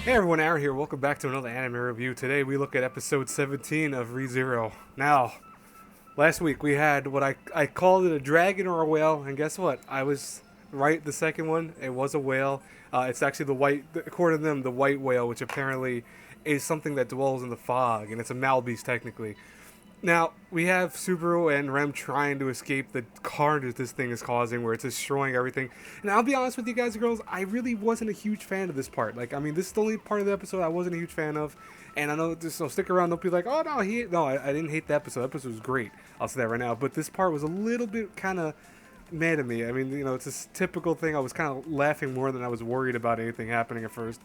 Hey everyone, Aaron here. Welcome back to another anime review. Today we look at episode 17 of ReZero. Now, last week we had what I called it a dragon or a whale, and guess what? I was right the second one. It was a whale. It's actually the white, according to them, the white whale, which apparently is something that dwells in the fog, and it's a Malbeast technically. Now, we have Subaru and Rem trying to escape the carnage this thing is causing, where it's destroying everything. And I'll be honest with you guys and girls, I really wasn't a huge fan of this part. Like, I mean, this is the only part of the episode I wasn't a huge fan of. And I know this, so stick around, don't be like, oh no, I didn't hate the episode. The episode was great. I'll say that right now. But this part was a little bit kind of mad at me. I mean, it's a typical thing. I was kind of laughing more than I was worried about anything happening at first.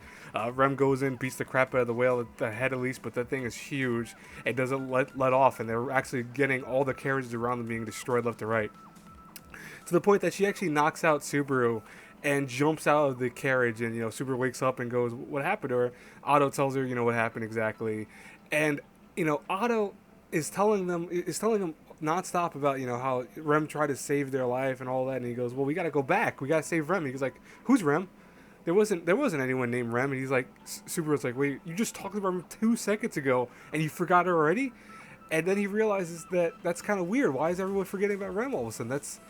Rem goes in, beats the crap out of the whale at the head at least, but that thing is huge. It doesn't let off, and they're actually getting all the carriages around them being destroyed left to right. To the point that she actually knocks out Subaru and jumps out of the carriage, and Subaru wakes up and goes, "What happened to her?" Otto tells her, what happened exactly, and Otto is telling him nonstop about how Rem tried to save their life and all that, and he goes, "Well, we got to go back. We got to save Rem." He's like, "Who's Rem?" There wasn't anyone named Rem, and he's like, Subaru's like, "Wait, you just talked about Rem 2 seconds ago, and you forgot her already?" And then he realizes that that's kind of weird. Why is everyone forgetting about Rem all of a sudden? That's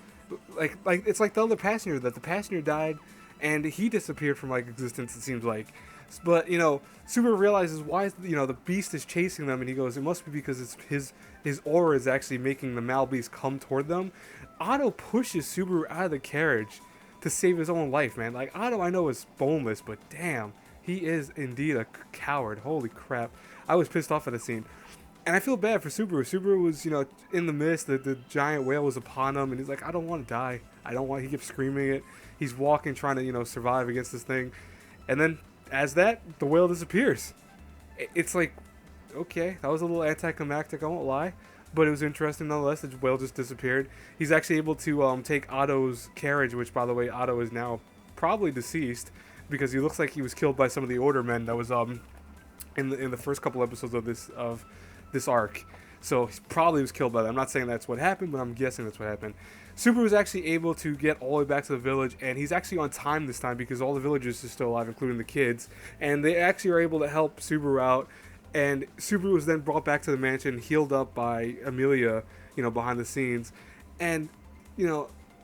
like it's like the other passenger, that the passenger died and he disappeared from like existence, it seems like. But Subaru realizes why is the beast is chasing them, and he goes, it must be because it's his aura is actually making the Malbeast come toward them. Otto pushes Subaru out of the carriage to save his own life, man. Like, Otto, I know, is boneless, but damn, he is indeed a coward. Holy crap. I was pissed off at the scene. And I feel bad for Subaru. Subaru was, in the mist. The giant whale was upon him, and he's like, I don't want to die. I don't want. He keeps screaming it. He's walking, trying to, survive against this thing. And then, as that, the whale disappears. It's like, okay, that was a little anticlimactic. I won't lie, but it was interesting nonetheless. The whale just disappeared. He's actually able to take Otto's carriage, which, by the way, Otto is now probably deceased because he looks like he was killed by some of the order men that was in the first couple episodes of this arc. So he probably was killed by them. I'm not saying that's what happened, but I'm guessing that's what happened. Subaru was actually able to get all the way back to the village, and he's actually on time this time because all the villagers are still alive, including the kids. And they actually are able to help Subaru out. And Subaru was then brought back to the mansion, healed up by Amelia, behind the scenes. And,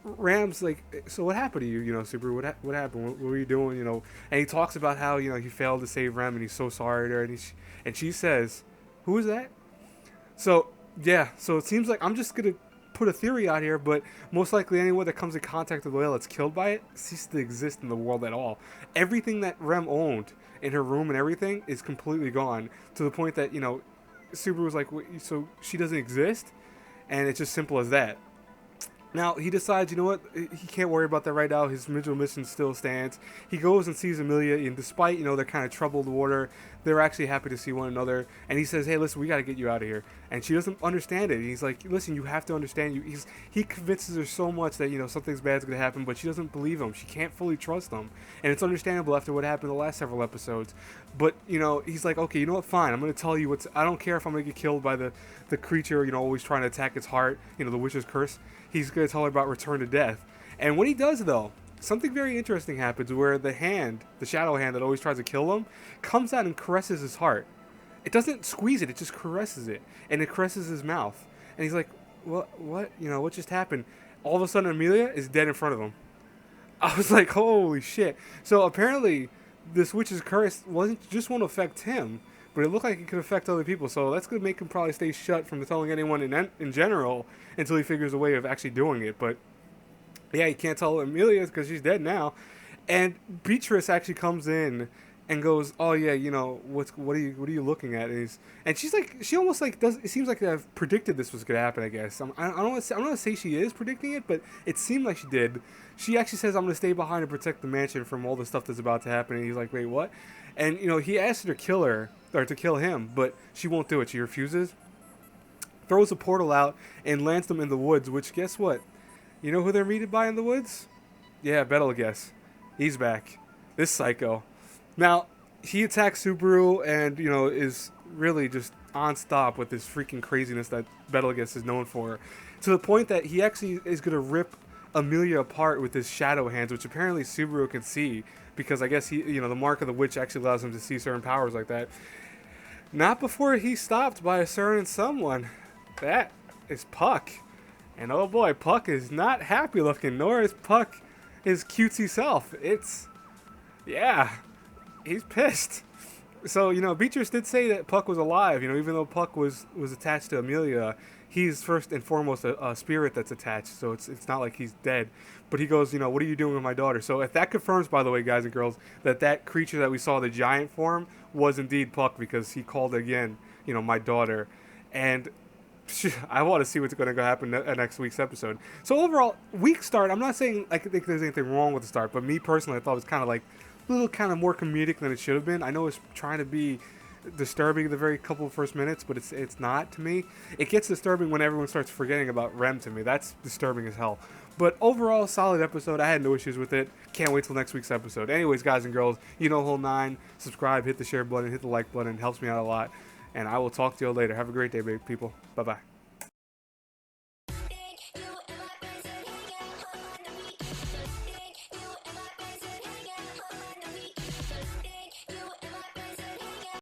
Ram's like, so what happened to you, Subaru? What happened? What were you doing, And he talks about how, he failed to save Ram, and he's so sorry to her. And she says, who is that? So, yeah, so it seems like I'm just going to put a theory out here, but most likely anyone that comes in contact with the whale that's killed by it ceases to exist in the world at all. Everything that Rem owned in her room and everything is completely gone, to the point that, Subaru was like, so she doesn't exist? And it's just simple as that. Now, he decides, what, he can't worry about that right now. His original mission still stands. He goes and sees Amelia, and despite, their kind of troubled water, they're actually happy to see one another. And he says, hey, listen, we got to get you out of here. And she doesn't understand it. He's like, listen, you have to understand. He convinces her so much that, something's bad's going to happen, but she doesn't believe him. She can't fully trust him. And it's understandable after what happened the last several episodes. But, he's like, okay, you know what, fine. I'm going to tell you I don't care if I'm going to get killed by the creature, always trying to attack its heart, the witch's curse. He's going to tell her about return to death. And when he does, though, something very interesting happens where the shadow hand that always tries to kill him, comes out and caresses his heart. It doesn't squeeze it, it just caresses it. And it caresses his mouth. And he's like, what, what just happened? All of a sudden, Amelia is dead in front of him. I was like, holy shit. So apparently, this witch's curse won't affect him, but it looked like it could affect other people. So that's going to make him probably stay shut from telling anyone in general until he figures a way of actually doing it. But yeah, he can't tell Amelia because she's dead now. And Beatrice actually comes in and goes, "Oh yeah, what are you looking at?" And she's like, she almost like does. It seems like I've predicted this was gonna happen. I guess I don't want to say she is predicting it, but it seemed like she did. She actually says, "I'm gonna stay behind and protect the mansion from all the stuff that's about to happen." And he's like, "Wait, what?" And he asks her to kill him, but she won't do it. She refuses. Throws a portal out and lands them in the woods. Which, guess what? You know who they're meted by in the woods? Yeah, Betelgeuse. He's back. This psycho. Now, he attacks Subaru and, is really just on stop with this freaking craziness that Betelgeuse is known for. To the point that he actually is going to rip Amelia apart with his shadow hands, which apparently Subaru can see. because I guess the mark of the witch actually allows him to see certain powers like that. Not before he's stopped by a certain someone. That is Puck. And oh boy, Puck is not happy looking, nor is Puck his cutesy self. Yeah, he's pissed. So, Beatrice did say that Puck was alive, even though Puck was attached to Amelia. He's first and foremost a spirit that's attached, so it's not like he's dead. But he goes, what are you doing with my daughter? So if that confirms, by the way, guys and girls, that creature that we saw, the giant form, was indeed Puck, because he called again, my daughter. And I want to see what's going to happen next week's episode. So overall, weak start. I'm not saying I think there's anything wrong with the start, but me personally, I thought it was kind of like a little kind of more comedic than it should have been. I know it's trying to be disturbing the very couple of first minutes, but it's not to me. It gets disturbing when everyone starts forgetting about Rem to me. That's disturbing as hell. But overall, solid episode. I had no issues with it. Can't wait till next week's episode. Anyways, guys and girls, whole nine. Subscribe, hit the share button, hit the like button. It helps me out a lot. And I will talk to you all later. Have a great day, people. Bye-bye.